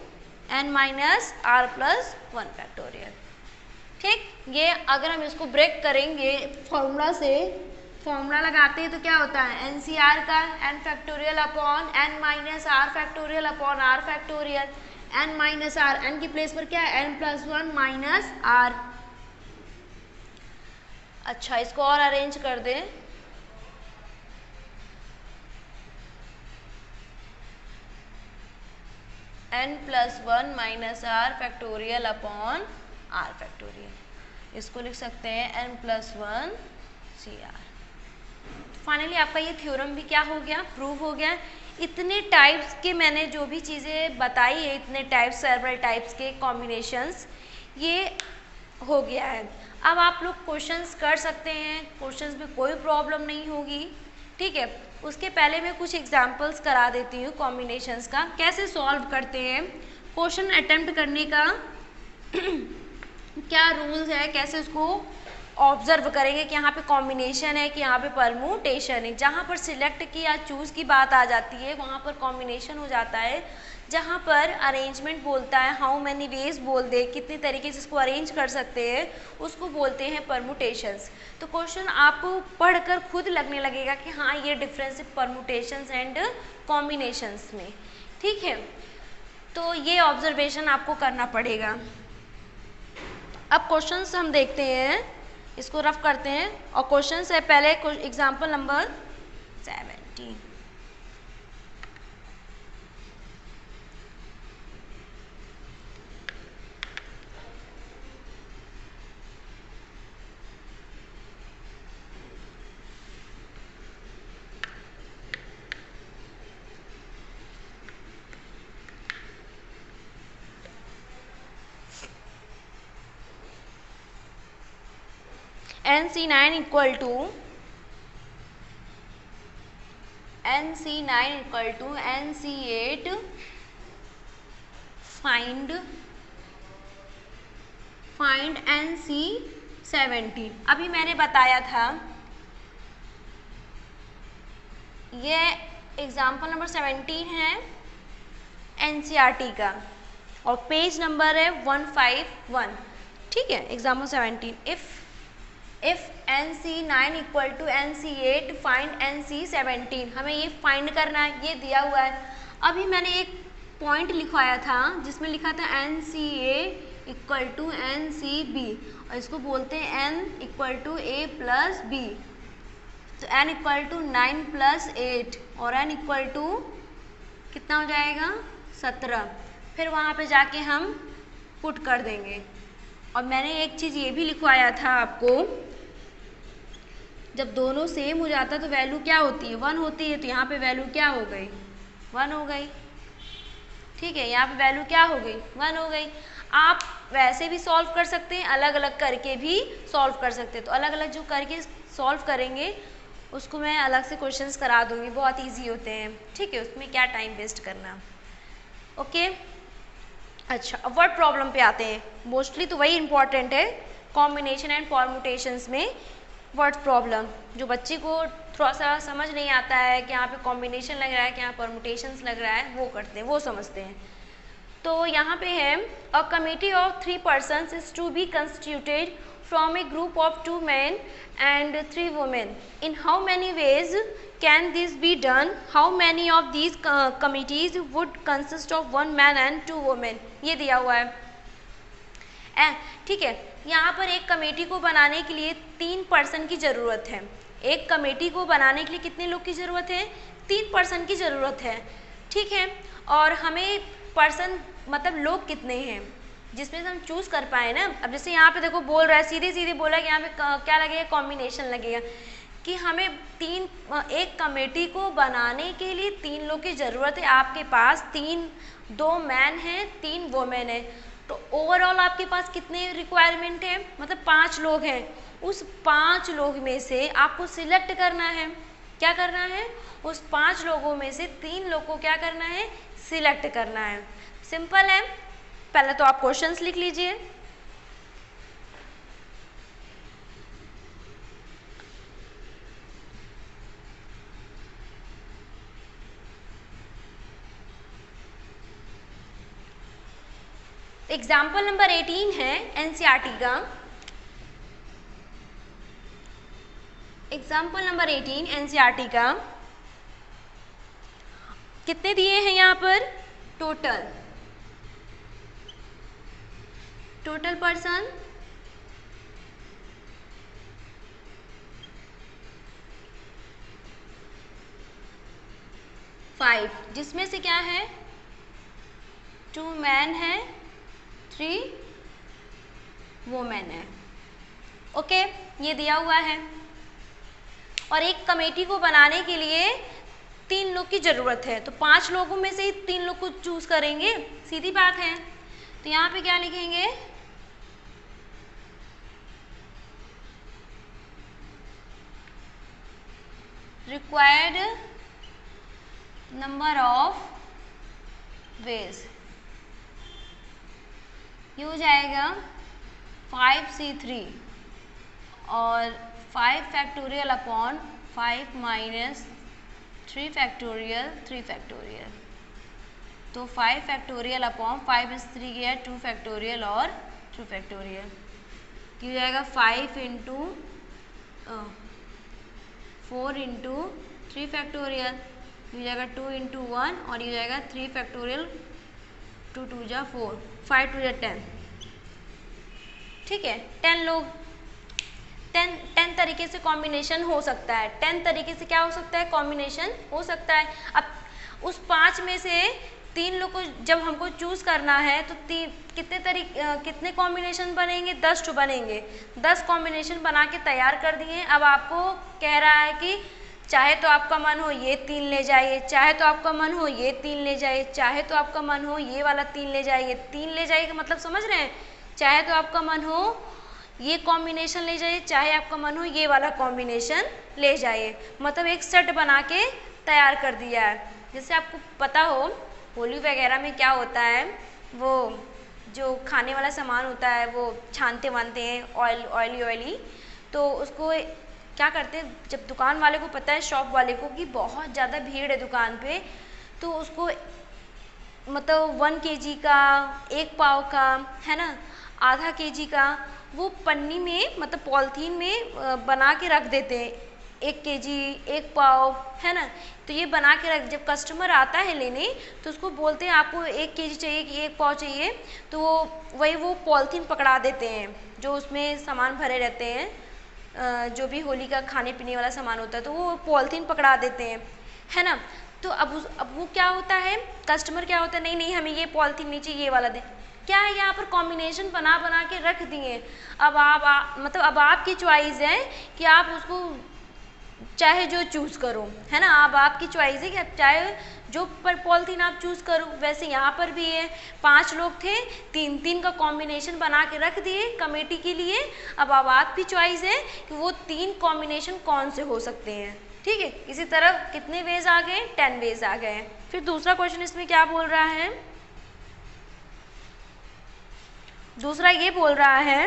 n-r+1 फैक्टोरियल, ठीक। ये अगर हम इसको ब्रेक करेंगे फॉर्मूला से, फॉर्मूला लगाते हैं तो क्या होता है NCR का n factorial upon n-r factorial upon r factorial, n-r, n की प्लेस पर क्या है n+1 - r। अच्छा, इसको और अरेंज कर दें, n+1 - r factorial upon r factorial, इसको लिख सकते हैं n+1 CR। फाइनली आपका ये थ्योरम भी क्या हो गया, प्रूव हो गया। इतने टाइप्स के मैंने जो भी चीज़ें बताई है, इतने टाइप्स, सेवरल टाइप्स के कॉम्बिनेशंस, ये हो गया है। अब आप लोग क्वेश्चंस कर सकते हैं, क्वेश्चंस में कोई प्रॉब्लम नहीं होगी, ठीक है। उसके पहले मैं कुछ एग्जांपल्स करा देती हूँ कॉम्बिनेशंस का, कैसे सॉल्व करते हैं, क्वेश्चन अटेम्प्ट करने का क्या रूल्स है, कैसे उसको ऑब्जर्व करेंगे कि यहाँ पे कॉम्बिनेशन है कि यहाँ पे परम्यूटेशन है। जहाँ पर सिलेक्ट की या चूज़ की बात आ जाती है वहाँ पर कॉम्बिनेशन हो जाता है। जहाँ पर अरेंजमेंट बोलता है, हाउ मैनी वेज बोल दे, कितनी तरीके से इसको अरेंज कर सकते हैं, उसको बोलते हैं परम्यूटेशंस। तो क्वेश्चन आपको पढ़कर खुद लगने लगेगा कि हाँ ये डिफरेंस है परम्यूटेशंस एंड कॉम्बिनेशंस में, ठीक है। तो ये ऑब्जर्वेशन आपको करना पड़ेगा। अब क्वेश्चंस हम देखते हैं, इसको रफ करते हैं और क्वेश्चन है पहले example number 17। NC9 equal to NC8 find NC17। अभी मैंने बताया था ये एग्जाम्पल नंबर 17 है NCERT का और पेज नंबर है 151, ठीक है। Example 17, if NC9 equal to NC8 find NC17, हमें ये फाइंड करना है, ये दिया हुआ है। अभी मैंने एक पॉइंट लिखवाया था जिसमें लिखा था NCA इक्वल टू NCB और इसको बोलते हैं N equal to A plus B। तो N इक्वल टू 9 + 8 और N इक्वल टू कितना हो जाएगा 17। फिर वहाँ पे जाके हम पुट कर देंगे। और मैंने एक चीज़ ये भी लिखवाया था आपको, जब दोनों सेम हो जाता तो वैल्यू क्या होती है 1 होती है, तो यहाँ पे वैल्यू क्या हो गई 1 हो गई, ठीक है। यहाँ पे वैल्यू क्या हो गई 1 हो गई। आप वैसे भी सॉल्व कर सकते हैं, अलग अलग करके भी सॉल्व कर सकते हैं। तो अलग अलग जो करके सॉल्व करेंगे उसको मैं अलग से क्वेश्चंस करा दूँगी, बहुत ईजी होते हैं, ठीक है। उसमें क्या टाइम वेस्ट करना, ओके। अच्छा, अब वर्ड प्रॉब्लम पे आते हैं। मोस्टली तो वही इंपॉर्टेंट है कॉम्बिनेशन एंड परम्यूटेशंस में। वर्ड प्रॉब्लम जो बच्चे को थोड़ा सा समझ नहीं आता है कि यहाँ पे कॉम्बिनेशन लग रहा है कि यहाँ परम्यूटेशंस लग रहा है, वो करते हैं, वो समझते हैं। तो यहाँ पे है a committee of 3 persons is to be constituted from a group of 2 men and 3 women. In how many ways can this be done? How many of these committees would consist of 1 man and 2 women? ये दिया हुआ है। ठीक है, यहाँ पर एक committee को बनाने के लिए 3 पर्सन की ज़रूरत है। एक कमेटी को बनाने के लिए कितने लोग की ज़रूरत है? 3 पर्सन की ज़रूरत है। ठीक है, और हमें पर्सन मतलब लोग कितने हैं जिसमें से हम चूज़ कर पाए ना। अब जैसे यहाँ पे देखो बोल रहा है, सीधे सीधे बोला कि यहाँ पे क्या लगेगा, कॉम्बिनेशन लगेगा कि हमें एक कमेटी को बनाने के लिए 3 लोग की ज़रूरत है। आपके पास 2 मैन हैं, 3 वोमेन है, तो ओवरऑल आपके पास कितने रिक्वायरमेंट है, मतलब 5 लोग हैं। उस 5 लोग में से आपको सिलेक्ट करना है। क्या करना है? उस 5 लोगों में से 3 लोग को क्या करना है? सिलेक्ट करना है। सिंपल है। पहले तो आप क्वेश्चंस लिख लीजिए। एग्जाम्पल नंबर 18 है एनसीईआरटी का। एग्जाम्पल नंबर 18 एनसीईआरटी का। कितने दिए हैं यहाँ पर? टोटल पर्सन 5, जिसमें से क्या है? 2 मैन है, 3 वोमेन है। ओके, ये दिया हुआ है। और एक कमेटी को बनाने के लिए 3 लोग की ज़रूरत है, तो 5 लोगों में से ही 3 लोग को चूज़ करेंगे, सीधी बात है। तो यहाँ पे क्या लिखेंगे? रिक्वायर्ड नंबर ऑफ वेज, ये हो जाएगा 5c3 और 5 factorial upon 5 minus 3 factorial 3 factorial. तो 5 फैक्टोरियल अपॉन 5 इस 3 गया 2 फैक्टोरियल और 2 फैक्टोरियल, तो हो जाएगा 5 इंटू 4 इंटू 3 फैक्टोरियल, हो जाएगा 2 इंटू 1 और ये हो जाएगा 3 फैक्टोरियल, 2 2 जा 4, 5 2 जा 10। ठीक है, 10 लोग 10 तरीके से कॉम्बिनेशन हो सकता है। 10 तरीके से क्या हो सकता है? कॉम्बिनेशन हो सकता है। अब उस 5 में से 3 लोग को जब हमको चूज़ करना है तो कितने कॉम्बिनेशन बनेंगे? 10 तो बनेंगे। 10 कॉम्बिनेशन बना के तैयार कर दिए। अब आपको कह रहा है कि चाहे तो आपका मन हो ये 3 ले जाइए, चाहे तो आपका मन हो ये 3 ले जाइए, चाहे तो आपका मन हो ये वाला 3 ले जाइए। 3 ले जाइए का मतलब समझ रहे हैं? चाहे तो आपका मन हो ये कॉम्बिनेशन ले जाइए, चाहे आपका मन हो ये वाला कॉम्बिनेशन ले जाइए, मतलब एक सेट बना के तैयार कर दिया है। जैसे आपको पता हो होली वगैरह में क्या होता है, वो जो खाने वाला सामान होता है वो छानते वानते हैं ऑयली, तो उसको क्या करते हैं, जब दुकान वाले को पता है, शॉप वाले को, कि बहुत ज़्यादा भीड़ है दुकान पे, तो उसको मतलब 1 kg का, 1 पाव का, है ना, आधा kg का, वो पन्नी में मतलब पॉलीथीन में बना के रख देते हैं। 1 kg, 1 पाव, है ना, तो ये बना के रख, जब कस्टमर आता है लेने तो उसको बोलते हैं आपको 1 kg चाहिए कि 1 पाव चाहिए, तो वो पॉलीथीन पकड़ा देते हैं जो उसमें सामान भरे रहते हैं, जो भी होली का खाने पीने वाला सामान होता है, तो वो पॉलीथीन पकड़ा देते हैं, है ना। तो अब वो क्या होता है, कस्टमर क्या होता है, नहीं हमें ये पॉलीथीन नहीं चाहिए, ये वाला दे। क्या है, यहाँ पर कॉम्बिनेशन बना के रख दिए। अब मतलब अब आपकी चॉइस है कि आप उसको चाहे जो चूज़ करो, है ना। अब आपकी चॉइस है कि आप चाहे जो पर पॉलीथीन आप चूज़ करो। वैसे यहाँ पर भी है, 5 लोग थे, 3 का कॉम्बिनेशन बना के रख दिए कमेटी के लिए। अब आपकी चॉइस है कि वो 3 कॉम्बिनेशन कौन से हो सकते हैं। ठीक है, इसी तरह कितने वेज आ गए? 10 वेज आ गए। फिर दूसरा क्वेश्चन इसमें क्या बोल रहा है, दूसरा ये बोल रहा है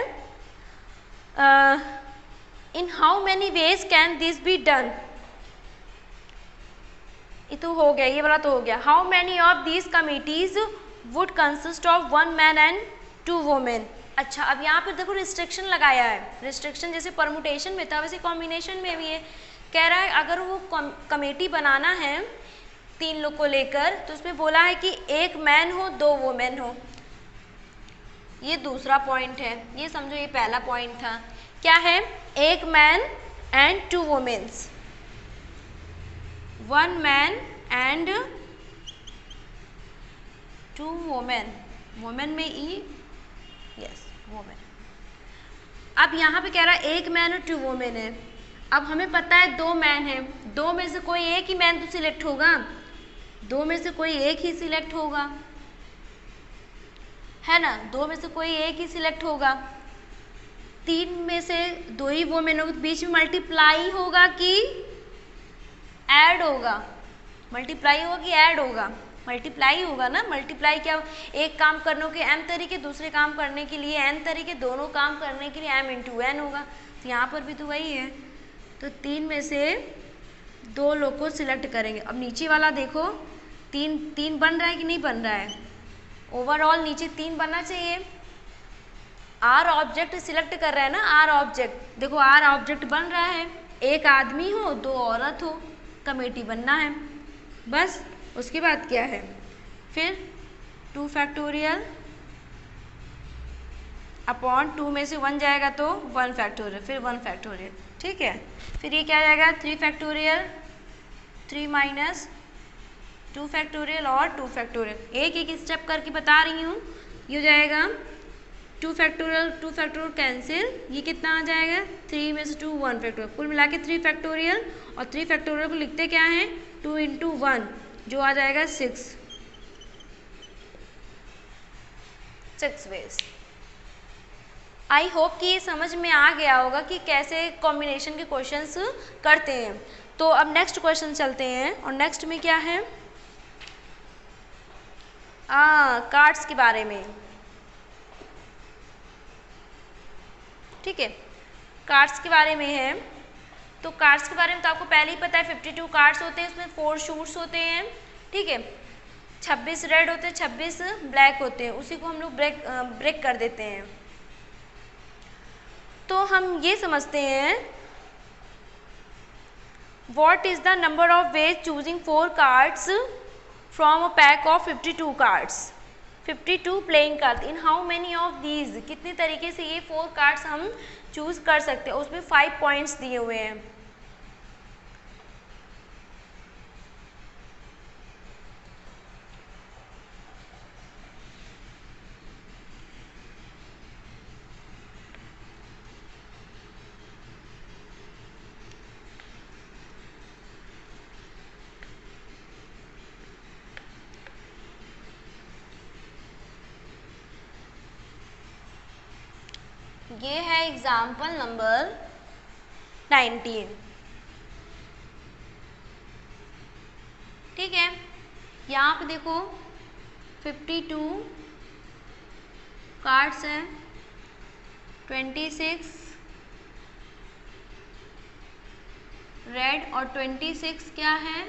in how many ways can this be done. ये तो हो गया, ये वाला तो हो गया। How many of these committees would consist of 1 man and 2 women. अच्छा, अब यहाँ पर देखो रिस्ट्रिक्शन लगाया है, रिस्ट्रिक्शन जैसे परमुटेशन में था वैसे कॉम्बिनेशन में भी है। कह रहा है अगर वो कमेटी बनाना है 3 लोग को लेकर तो उसमें बोला है कि 1 मैन हो 2 वुमेन हो। ये दूसरा पॉइंट है, ये समझो ये पहला पॉइंट था। क्या है? 1 man and 2 womens, 1 man and 2 women, women में ई, यस वुमेन। अब यहाँ पे कह रहा है 1 मैन और 2 वुमेन है। अब हमें पता है 2 मैन है, 2 में से कोई एक ही मैन तो सिलेक्ट होगा, 2 में से कोई एक ही सिलेक्ट होगा, है ना, 2 में से कोई एक ही सिलेक्ट होगा। 3 में से 2 ही वुमेन होगी, बीच में मल्टीप्लाई होगा कि ऐड होगा? मल्टीप्लाई होगा कि ऐड होगा? मल्टीप्लाई होगा ना। मल्टीप्लाई क्या, एक काम करने के m तरीके, दूसरे काम करने के लिए n तरीके, दोनों काम करने के लिए m इंटू n होगा। तो यहाँ पर भी तो वही है। तो 3 में से 2 लोग को सिलेक्ट करेंगे। अब नीचे वाला देखो, 3 बन रहा है कि नहीं बन रहा है? ओवरऑल नीचे 3 बनना चाहिए। आर ऑब्जेक्ट सिलेक्ट कर रहा है ना, आर ऑब्जेक्ट, देखो आर ऑब्जेक्ट बन रहा है। 1 आदमी हो 2 औरत हो, कमेटी बनना है बस। उसके बाद क्या है फिर? 2 फैक्टोरियल अपॉन 2 में से 1 जाएगा तो 1 फैक्टोरियल, फिर 1 फैक्टोरियल, ठीक है। फिर ये क्या जाएगा? 3 फैक्टोरियल, 3 माइनस 2 फैक्टोरियल और 2 फैक्टोरियल। एक एक स्टेप करके बता रही हूँ। ये हो जाएगा 2 फैक्टोरियल कैंसिल, ये कितना आ जाएगा? 3 में से 2 1 फैक्टोरियल, कुल मिला के 3 फैक्टोरियल। और 3 फैक्टोरियल को लिखते क्या है? 2 इंटू 1, जो आ जाएगा 6 वेज। आई होप कि ये समझ में आ गया होगा कि कैसे कॉम्बिनेशन के क्वेश्चंस करते हैं। तो अब नेक्स्ट क्वेश्चन चलते हैं, और नेक्स्ट में क्या है? कार्ड्स के बारे में, ठीक है, कार्ड्स के बारे में है। तो कार्ड्स के बारे में तो आपको पहले ही पता है, 52 कार्ड्स होते हैं, उसमें 4 शूट्स होते हैं, ठीक है। 26 रेड होते हैं, 26 ब्लैक होते हैं, उसी को हम लोग ब्रेक कर देते हैं। तो हम ये समझते हैं, what is the number of ways choosing 4 cards from a pack of 52 cards, 52 playing card, in how many of these, कितने तरीके से ये 4 कार्ड्स हम चूज कर सकते हैं। उसमें 5 पॉइंट्स दिए हुए हैं। ये है एग्जाम्पल नंबर 19, ठीक है। यहाँ पे देखो 52 कार्ड्स हैं, 26 रेड और 26 क्या है?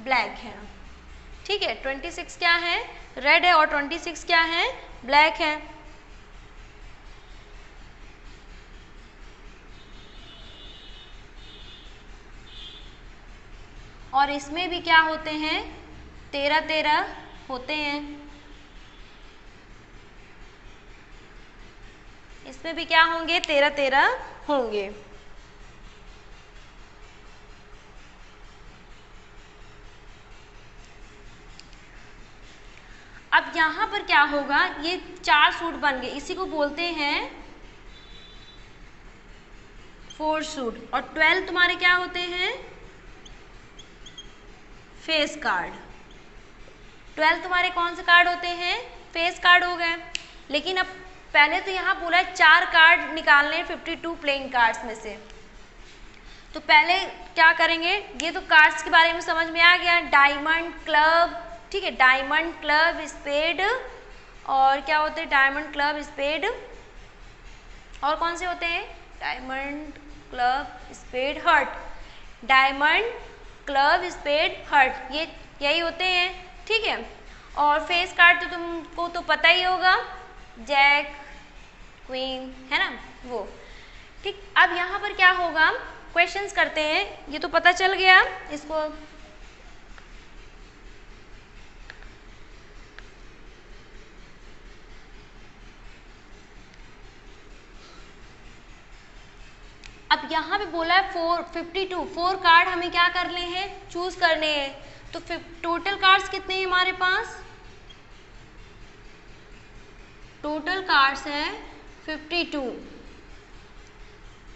ब्लैक है, ठीक है। 26 क्या है? रेड है, और 26 क्या है? ब्लैक है। और इसमें भी क्या होते हैं? 13 होते हैं। इसमें भी क्या होंगे? 13 होंगे। अब यहाँ पर क्या होगा? ये 4 सूट बन गए, इसी को बोलते हैं 4 सूट। और 12 तुम्हारे क्या होते हैं? Face card. 12 तुम्हारे कौन से कार्ड होते हैं? फेस कार्ड हो गए। लेकिन अब पहले तो यहाँ बोला है 4 कार्ड निकालने 52 प्लेइंग कार्ड्स में से। तो पहले क्या करेंगे? ये तो कार्ड्स के बारे में समझ में आ गया, डायमंड, क्लब, ठीक है, डायमंड, क्लब, स्पेड, और क्या होते हैं? डायमंड, क्लब, स्पेड, और कौन से होते हैं? Diamond, club, spade, heart. Diamond, club, spade, heart, ये यही होते हैं ठीक है। और फेस कार्ड तो तुमको तो पता ही होगा, जैक, क्वीन, है ना वो। ठीक, अब यहाँ पर क्या होगा, क्वेश्चंस करते हैं। ये तो पता चल गया इसको। अब यहाँ पे बोला है 452, 4 कार्ड हमें क्या करने हैं, चूज करने हैं। तो टोटल कार्ड्स कितने हैं हमारे पास, टोटल कार्ड्स है 52।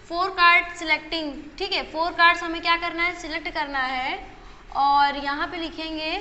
4 कार्ड सिलेक्टिंग, ठीक है, 4 कार्ड्स हमें क्या करना है, सिलेक्ट करना है। और यहाँ पे लिखेंगे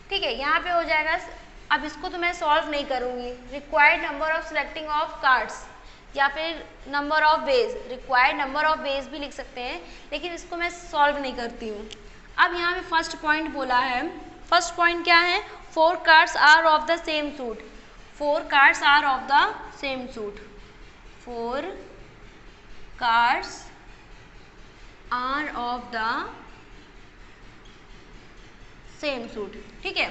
ठीक है, यहाँ पे हो जाएगा। अब इसको तो मैं सॉल्व नहीं करूँगी। Required number of selecting of cards, या फिर number of ways, required number of ways भी लिख सकते हैं, लेकिन इसको मैं सॉल्व नहीं करती हूँ। अब यहाँ पे फर्स्ट पॉइंट बोला है, फर्स्ट पॉइंट क्या है, 4 cards are of the same suit, 4 cards are of the same suit, 4 cards are of the same suit, ठीक है।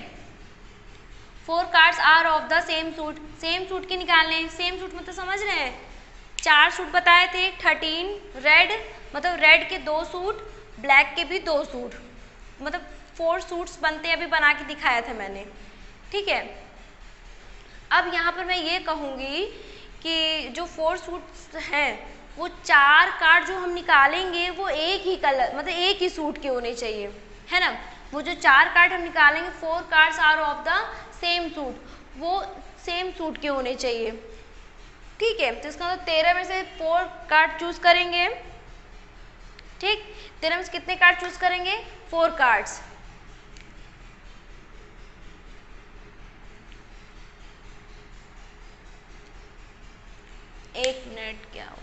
4 cards are of the same suit, same suit के निकालने, सेम सूट मतलब समझ रहे हैं, 4 सूट बताए थे, 13 रेड, मतलब रेड के 2 सूट, ब्लैक के भी 2 सूट, मतलब 4 सूट्स बनते हैं, अभी बना के दिखाया था मैंने, ठीक है। अब यहाँ पर मैं ये कहूँगी कि जो 4 सूट्स हैं वो 4 कार्ड जो हम निकालेंगे वो एक ही कलर, मतलब एक ही सूट के होने चाहिए, है ना। वो जो 4 कार्ड हम निकालेंगे, 4 cards are of the same suit, वो सेम सूट के होने चाहिए, ठीक है। तो इसका मतलब 13 में से 4 कार्ड चूज करेंगे, ठीक। 13 में से कितने कार्ड चूज करेंगे, 4 कार्ड्स। एक मिनट, क्या हो गया,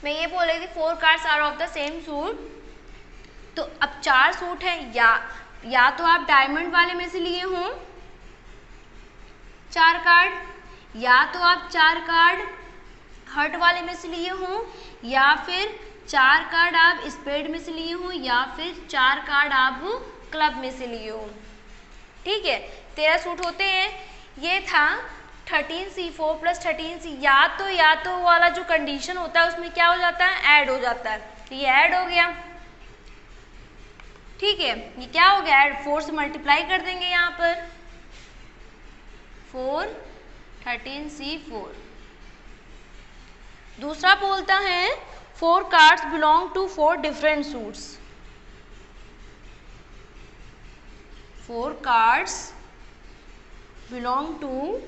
मैं ये बोल रही थी 4 cards are of the same suit. तो अब 4 सूट है, या तो आप डायमंड वाले में से लिए हों 4 कार्ड, या तो आप 4 कार्ड हर्ट वाले में से लिए हों, या फिर 4 कार्ड आप स्पेड में से लिए हों, या फिर 4 कार्ड आप क्लब में से लिए हों, ठीक है। 13 सूट होते हैं। ये था 13C4 प्लस 13C, या तो वाला जो कंडीशन होता है उसमें क्या हो जाता है, ऐड हो जाता है, तो ये ऐड हो गया, ठीक है। ये क्या हो गया, ऐड, 4 से मल्टीप्लाई कर देंगे यहाँ पर, 4 13C4। दूसरा बोलता है 4 cards belong to 4 different suits, 4 cards belong to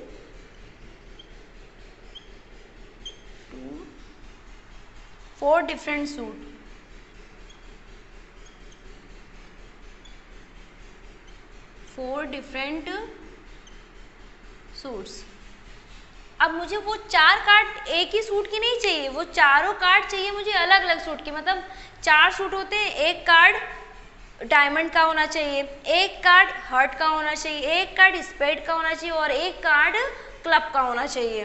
4 different suit, 4 different suits. अब मुझे वो 4 कार्ड एक ही सूट की नहीं चाहिए, वो चारों कार्ड चाहिए मुझे अलग अलग सूट की, मतलब 4 सूट होते हैं, एक कार्ड डायमंड का होना चाहिए, एक कार्ड हर्ट का होना चाहिए, एक कार्ड स्पेड का होना चाहिए, और एक कार्ड क्लब का होना चाहिए,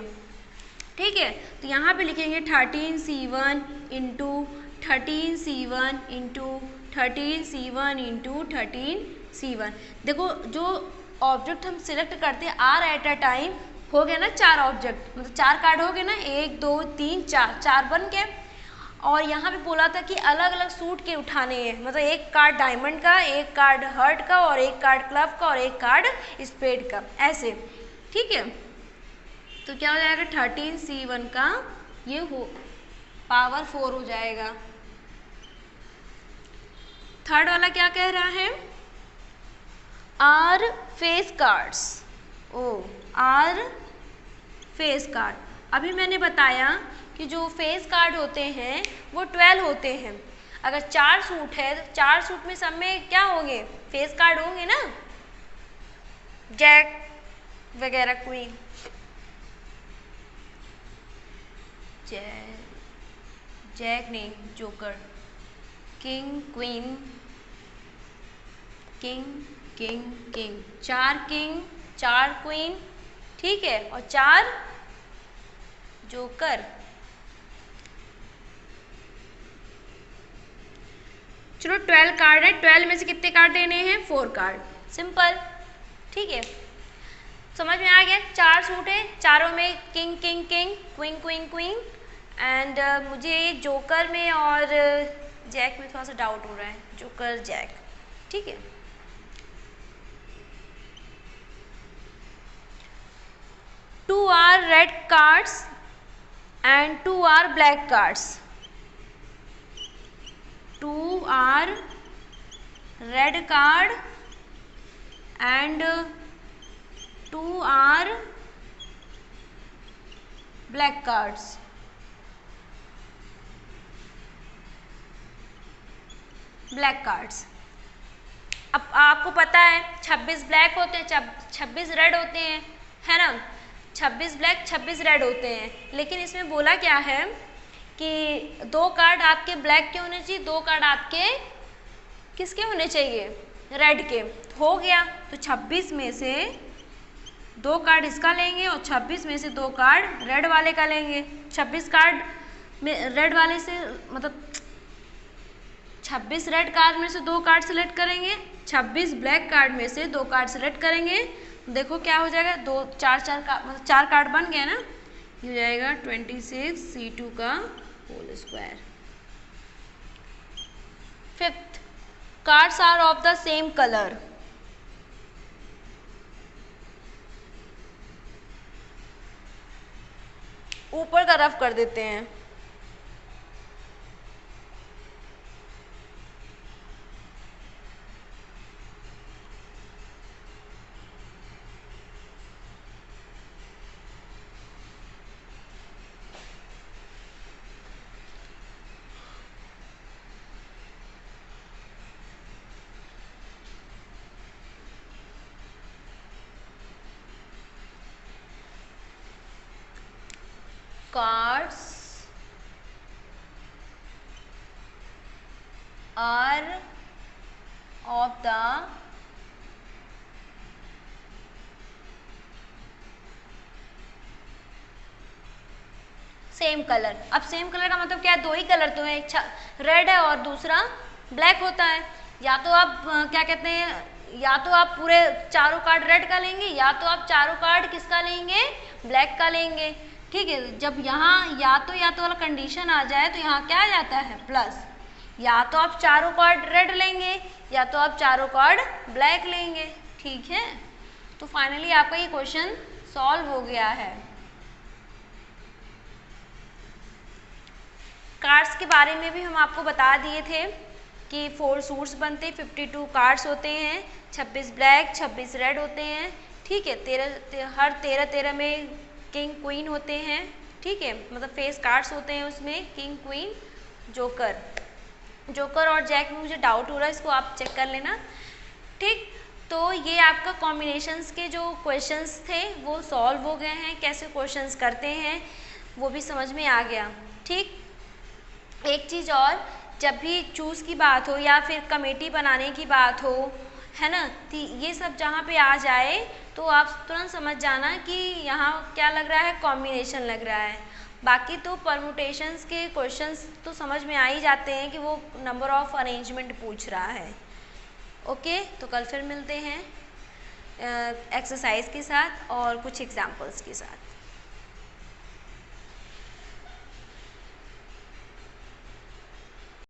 ठीक है। तो यहाँ पे लिखेंगे 13C1 into 13C1 into 13C1 into 13C1। देखो जो ऑब्जेक्ट हम सिलेक्ट करते हैं आर एट अ टाइम, हो गया ना 4 ऑब्जेक्ट, मतलब 4 कार्ड हो गए ना, 1 2 3 4, 4 बन गए। और यहाँ पे बोला था कि अलग अलग सूट के उठाने हैं, मतलब एक कार्ड डायमंड का, एक कार्ड हर्ट का, और एक कार्ड क्लब का, और एक कार्ड स्पेड का, ऐसे, ठीक है। तो क्या हो जाएगा 13C1 का ये हो पावर 4 हो जाएगा। थर्ड वाला क्या कह रहा है, are face cards, or face card. अभी मैंने बताया कि जो फेस कार्ड होते हैं वो 12 होते हैं। अगर 4 सूट है तो 4 सूट में सब में क्या होंगे, फेस कार्ड होंगे ना, जैक वगैरह, क्वीन, जैक नहीं, joker, king queen, king king king, 4 king 4 queen, ठीक है, और 4 जोकर। चलो 12 कार्ड है, 12 में से कितने कार्ड देने हैं, 4 कार्ड, सिंपल, ठीक है, समझ में आ गया। 4 सूट है, चारों में king king king, queen queen queen, and मुझे जोकर में और जैक में थोड़ा सा डाउट हो रहा है, जोकर जैक, ठीक है। Two are red cards and 2 are black cards, 2 are red card and 2 are black cards. Black cards, अब आपको पता है 26 ब्लैक होते हैं, 26 रेड होते हैं, है ना, 26 ब्लैक 26 रेड होते हैं। लेकिन इसमें बोला क्या है कि 2 कार्ड आपके ब्लैक के होने चाहिए, 2 कार्ड आपके किसके होने चाहिए, रेड के। हो गया, तो 26 में से 2 कार्ड इसका लेंगे और 26 में से 2 कार्ड रेड वाले का लेंगे। 26 कार्ड में रेड वाले से मतलब 26 रेड कार्ड में से 2 कार्ड सेलेक्ट करेंगे, 26 ब्लैक कार्ड में से 2 कार्ड सेलेक्ट करेंगे, देखो क्या हो जाएगा, 2 4 4 का मतलब 4 कार्ड बन गया ना, ये हो जाएगा 26C2 का whole square. Fifth, cards are of the same colour, ऊपर का रफ कर देते हैं। Cards are of the same colour. अब सेम कलर का मतलब क्या है, 2 ही कलर तो है, एक रेड है और दूसरा ब्लैक होता है। या तो आप क्या कहते हैं, या तो आप पूरे चारों कार्ड रेड का लेंगे, या तो आप चारों कार्ड किसका लेंगे, ब्लैक का लेंगे, ठीक है। जब यहाँ या तो वाला कंडीशन आ जाए तो यहाँ क्या आ जाता है, प्लस। या तो आप चारों कार्ड रेड लेंगे, या तो आप चारों कार्ड ब्लैक लेंगे, ठीक है। तो फाइनली आपका ये क्वेश्चन सॉल्व हो गया है। कार्ड्स के बारे में भी हम आपको बता दिए थे कि 4 सूट्स बनते, 52 कार्ड्स होते हैं, 26 ब्लैक 26 रेड होते हैं, ठीक है। 13 13 में किंग क्वीन होते हैं, ठीक है, मतलब फेस कार्ड्स होते हैं उसमें, किंग क्वीन जोकर और जैक में मुझे डाउट हो रहा है, इसको आप चेक कर लेना, ठीक। तो ये आपका कॉम्बिनेशंस के जो क्वेश्चंस थे वो सॉल्व हो गए हैं, कैसे क्वेश्चंस करते हैं वो भी समझ में आ गया, ठीक। एक चीज़ और, जब भी चूज़ की बात हो या फिर कमेटी बनाने की बात हो, है ना, तो ये सब जहाँ पे आ जाए तो आप तुरंत समझ जाना कि यहाँ क्या लग रहा है, कॉम्बिनेशन लग रहा है। बाकी तो परमुटेशंस के क्वेश्चंस तो समझ में आ ही जाते हैं कि वो नंबर ऑफ अरेंजमेंट पूछ रहा है। ओके, तो कल फिर मिलते हैं एक्सरसाइज के साथ और कुछ एग्जाम्पल्स के साथ।